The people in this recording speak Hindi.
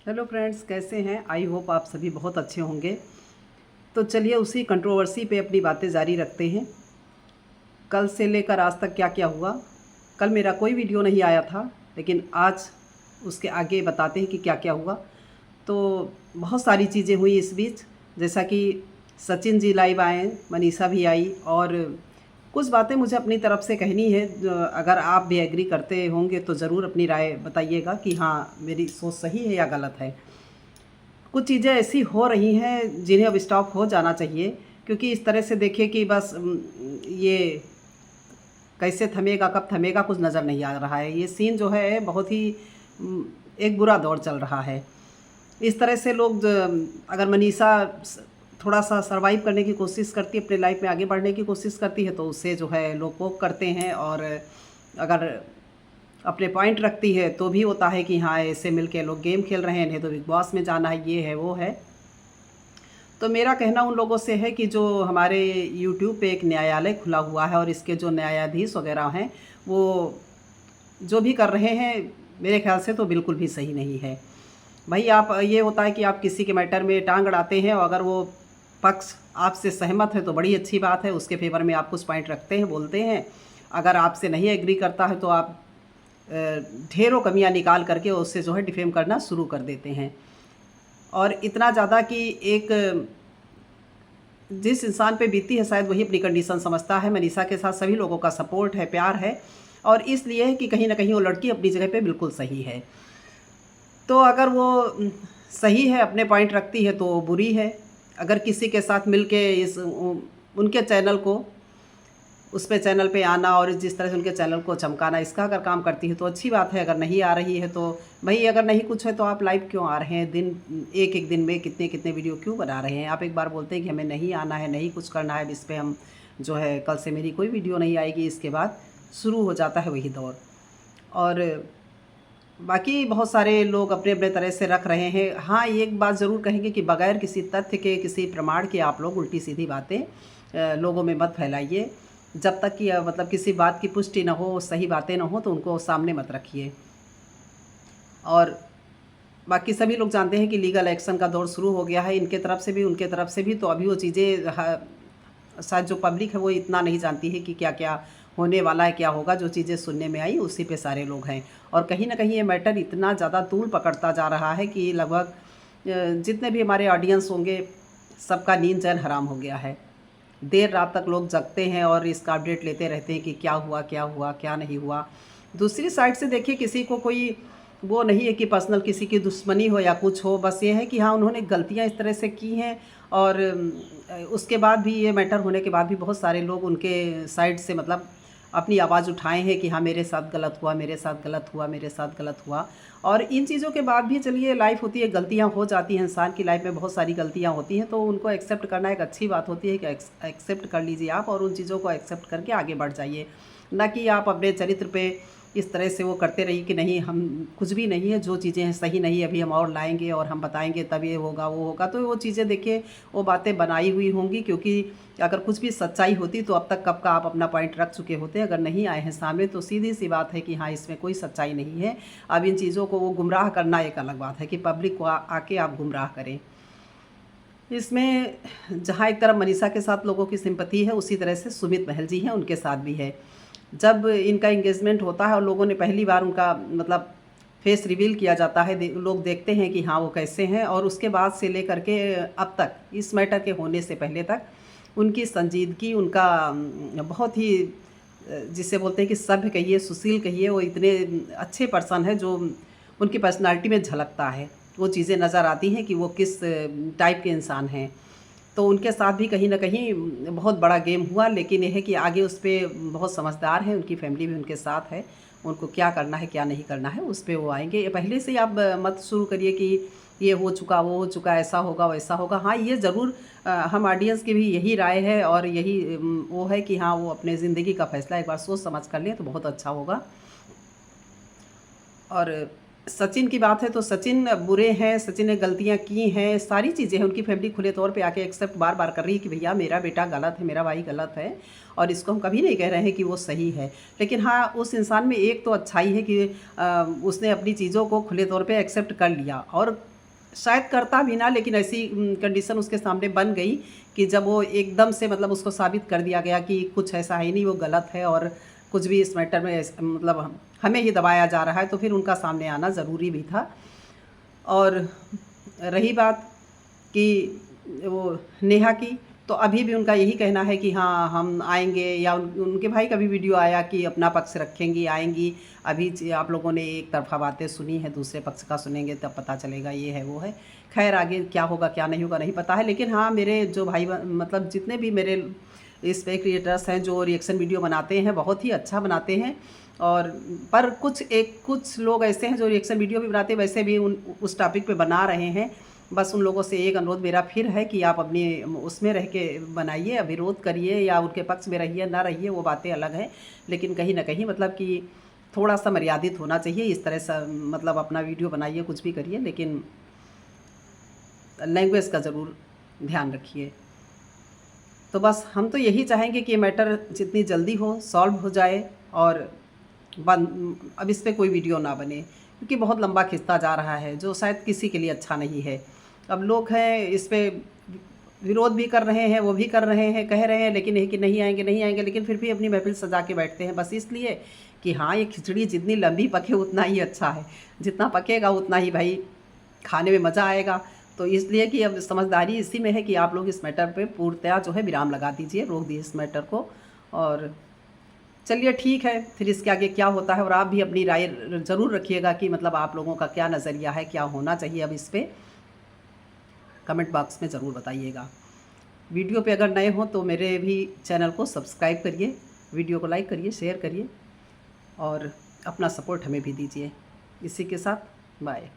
हेलो फ्रेंड्स, कैसे हैं? आई होप आप सभी बहुत अच्छे होंगे। तो चलिए उसी कंट्रोवर्सी पे अपनी बातें जारी रखते हैं। कल से लेकर आज तक क्या क्या हुआ। कल मेरा कोई वीडियो नहीं आया था, लेकिन आज उसके आगे बताते हैं कि क्या क्या हुआ। तो बहुत सारी चीज़ें हुई इस बीच, जैसा कि सचिन जी लाइव आए, मनीषा भी आई, और कुछ बातें मुझे अपनी तरफ से कहनी है। अगर आप भी एग्री करते होंगे तो ज़रूर अपनी राय बताइएगा कि हाँ, मेरी सोच सही है या गलत है। कुछ चीज़ें ऐसी हो रही हैं जिन्हें अब स्टॉप हो जाना चाहिए, क्योंकि इस तरह से देखिए कि बस ये कैसे थमेगा, कब थमेगा, कुछ नज़र नहीं आ रहा है। ये सीन जो है बहुत ही एक बुरा दौर चल रहा है। इस तरह से लोग अगर मनीषा थोड़ा सा सरवाइव करने की कोशिश करती है, अपने लाइफ में आगे बढ़ने की कोशिश करती है, तो उससे जो है लोग पोक करते हैं। और अगर अपने पॉइंट रखती है तो भी होता है कि हाँ, ऐसे मिलके लोग गेम खेल रहे हैं, नहीं तो बिग बॉस में जाना है, ये है वो है। तो मेरा कहना उन लोगों से है कि जो हमारे यूट्यूब पे एक न्यायालय खुला हुआ है और इसके जो न्यायाधीश वगैरह हैं, वो जो भी कर रहे हैं मेरे ख्याल से तो बिल्कुल भी सही नहीं है। भाई, आप ये होता है कि आप किसी के मैटर में टांग अड़ाते हैं, और अगर वो पक्ष आपसे सहमत है तो बड़ी अच्छी बात है, उसके फेवर में आप कुछ पॉइंट रखते हैं, बोलते हैं। अगर आपसे नहीं एग्री करता है तो आप ढेरों कमियां निकाल करके उससे जो है डिफेम करना शुरू कर देते हैं। और इतना ज़्यादा कि एक जिस इंसान पे बीती है शायद वही अपनी कंडीशन समझता है। मनीषा के साथ सभी लोगों का सपोर्ट है, प्यार है, और इसलिए है कि कहीं ना कहीं वो लड़की अपनी जगह पे बिल्कुल सही है। तो अगर वो सही है, अपने पॉइंट रखती है, तो बुरी है। अगर किसी के साथ मिलके उनके चैनल को, उस पे चैनल पे आना और जिस तरह से उनके चैनल को चमकाना, इसका अगर काम करती है तो अच्छी बात है। अगर नहीं आ रही है तो भाई, अगर नहीं कुछ है तो आप लाइव क्यों आ रहे हैं? एक एक दिन में कितने कितने वीडियो क्यों बना रहे हैं? आप एक बार बोलते हैं कि हमें नहीं आना है, नहीं कुछ करना है, इस पर हम जो है कल से मेरी कोई वीडियो नहीं आएगी, इसके बाद शुरू हो जाता है वही दौर। और बाकी बहुत सारे लोग अपने अपने तरह से रख रहे हैं। हाँ, एक बात ज़रूर कहेंगे कि बगैर किसी तथ्य के, किसी प्रमाण के आप लोग उल्टी सीधी बातें लोगों में मत फैलाइए। जब तक कि मतलब किसी बात की पुष्टि ना हो, सही बातें ना हो, तो उनको सामने मत रखिए। और बाकी सभी लोग जानते हैं कि लीगल एक्शन का दौर शुरू हो गया है, इनके तरफ से भी उनके तरफ से भी। तो अभी वो चीज़ें शायद जो पब्लिक है वो इतना नहीं जानती है कि क्या क्या होने वाला है, क्या होगा। जो चीज़ें सुनने में आई उसी पे सारे लोग हैं। और कहीं ना कहीं ये मैटर इतना ज़्यादा तूल पकड़ता जा रहा है कि लगभग जितने भी हमारे ऑडियंस होंगे, सबका नींद चैन हराम हो गया है। देर रात तक लोग जगते हैं और इसका अपडेट लेते रहते हैं कि क्या हुआ, क्या हुआ, क्या नहीं हुआ। दूसरी साइड से देखिए, किसी को कोई वो नहीं है कि पर्सनल किसी की दुश्मनी हो या कुछ हो। बस ये है कि हाँ, उन्होंने गलतियाँ इस तरह से की हैं, और उसके बाद भी, ये मैटर होने के बाद भी बहुत सारे लोग उनके साइड से मतलब अपनी आवाज़ उठाए हैं कि हाँ, मेरे साथ गलत हुआ, मेरे साथ गलत हुआ, मेरे साथ गलत हुआ। और इन चीज़ों के बाद भी चलिए, लाइफ होती है, गलतियाँ हो जाती हैं, इंसान की लाइफ में बहुत सारी गलतियाँ होती हैं, तो उनको एक्सेप्ट करना एक अच्छी बात होती है कि एक्सेप्ट कर लीजिए आप, और उन चीज़ों को एक्सेप्ट करके आगे बढ़ जाइए। ना कि आप अपने चरित्र पे इस तरह से वो करते रहिए कि नहीं, हम कुछ भी नहीं है, जो चीज़ें हैं सही नहीं, अभी हम और लाएंगे और हम बताएंगे, तब ये होगा वो होगा। तो वो चीज़ें देखिए, वो बातें बनाई हुई होंगी, क्योंकि अगर कुछ भी सच्चाई होती तो अब तक कब का आप अपना पॉइंट रख चुके होते। अगर नहीं आए हैं सामने तो सीधी सी बात है कि हाँ, इसमें कोई सच्चाई नहीं है। अब इन चीज़ों को वो गुमराह करना एक अलग बात है कि पब्लिक को आके आप गुमराह करें। इसमें जहाँ एक तरफ मनीषा के साथ लोगों की सिंपैथी है, उसी तरह से सुमित महल जी हैं, उनके साथ भी है। जब इनका इंगेजमेंट होता है और लोगों ने पहली बार उनका मतलब फेस रिवील किया जाता है, लोग देखते हैं कि हाँ, वो कैसे हैं, और उसके बाद से लेकर के अब तक, इस मैटर के होने से पहले तक, उनकी संजीदगी, उनका बहुत ही जिसे बोलते हैं कि सभ्य कहिए, सुशील कहिए, वो इतने अच्छे पर्सन है, जो उनकी पर्सनालिटी में झलकता है। वो चीज़ें नज़र आती हैं कि वो किस टाइप के इंसान हैं। तो उनके साथ भी कहीं न कहीं बहुत बड़ा गेम हुआ, लेकिन ये है कि आगे उस पे बहुत समझदार हैं, उनकी फैमिली भी उनके साथ है। उनको क्या करना है, क्या नहीं करना है, उस पे वो आएँगे। ये पहले से ही आप मत शुरू करिए कि ये हो चुका, वो हो चुका, ऐसा होगा, वैसा होगा। हाँ, ये ज़रूर हम ऑडियंस की भी यही राय है, और यही वो है कि हाँ, वो अपने ज़िंदगी का फ़ैसला एक बार सोच समझ कर लें तो बहुत अच्छा होगा। और सचिन की बात है तो सचिन बुरे हैं, सचिन ने गलतियाँ की हैं, सारी चीज़ें हैं। उनकी फैमिली खुले तौर पे आके एक्सेप्ट बार बार कर रही है कि भैया, मेरा बेटा गलत है, मेरा भाई गलत है, और इसको हम कभी नहीं कह रहे हैं कि वो सही है। लेकिन हाँ, उस इंसान में एक तो अच्छाई है कि उसने अपनी चीज़ों को खुले तौर पे एक्सेप्ट कर लिया, और शायद करता भी ना, लेकिन ऐसी कंडीशन उसके सामने बन गई कि जब वो एकदम से मतलब उसको साबित कर दिया गया कि कुछ ऐसा है नहीं, वो गलत है और कुछ भी इस मैटर में मतलब हमें ही दबाया जा रहा है, तो फिर उनका सामने आना ज़रूरी भी था। और रही बात कि वो नेहा की, तो अभी भी उनका यही कहना है कि हाँ हम आएंगे, या उनके भाई का भी वीडियो आया कि अपना पक्ष रखेंगी, आएंगी। अभी आप लोगों ने एक तरफा बातें सुनी है, दूसरे पक्ष का सुनेंगे तब पता चलेगा, ये है वो है। खैर आगे क्या होगा क्या नहीं होगा नहीं पता है, लेकिन हाँ मेरे जो भाई मतलब जितने भी मेरे इस पे क्रिएटर्स हैं जो रिएक्शन वीडियो बनाते हैं, बहुत ही अच्छा बनाते हैं। और पर कुछ लोग ऐसे हैं जो रिएक्शन वीडियो भी बनाते हैं, वैसे भी उस टॉपिक पे बना रहे हैं। बस उन लोगों से एक अनुरोध मेरा फिर है कि आप अपनी उसमें रह के बनाइए, विरोध करिए या उनके पक्ष में रहिए ना रहिए, वो बातें अलग हैं, लेकिन कहीं ना कहीं मतलब कि थोड़ा सा मर्यादित होना चाहिए। इस तरह से मतलब अपना वीडियो बनाइए, कुछ भी करिए, लेकिन लैंग्वेज का ज़रूर ध्यान रखिए। तो बस हम तो यही चाहेंगे कि ये मैटर जितनी जल्दी हो सॉल्व हो जाए, और अब इस पर कोई वीडियो ना बने, क्योंकि बहुत लंबा खिंचता जा रहा है, जो शायद किसी के लिए अच्छा नहीं है। अब लोग हैं इस पर विरोध भी कर रहे हैं, वो भी कर रहे हैं, कह रहे हैं लेकिन है कि नहीं आएंगे नहीं आएंगे, लेकिन फिर भी अपनी महफिल सजा के बैठते हैं, बस इसलिए कि हाँ ये खिचड़ी जितनी लंबी पके उतना ही अच्छा है, जितना पकेगा उतना ही भाई खाने में मज़ा आएगा। तो इसलिए कि अब समझदारी इसी में है कि आप लोग इस मैटर पे पूर्णतया जो है विराम लगा दीजिए, रोक दीजिए इस मैटर को। और चलिए ठीक है, फिर इसके आगे क्या होता है, और आप भी अपनी राय ज़रूर रखिएगा कि मतलब आप लोगों का क्या नज़रिया है, क्या होना चाहिए अब इस पर कमेंट बॉक्स में ज़रूर बताइएगा। वीडियो पे अगर नए हों तो मेरे भी चैनल को सब्सक्राइब करिए, वीडियो को लाइक करिए, शेयर करिए और अपना सपोर्ट हमें भी दीजिए। इसी के साथ बाय।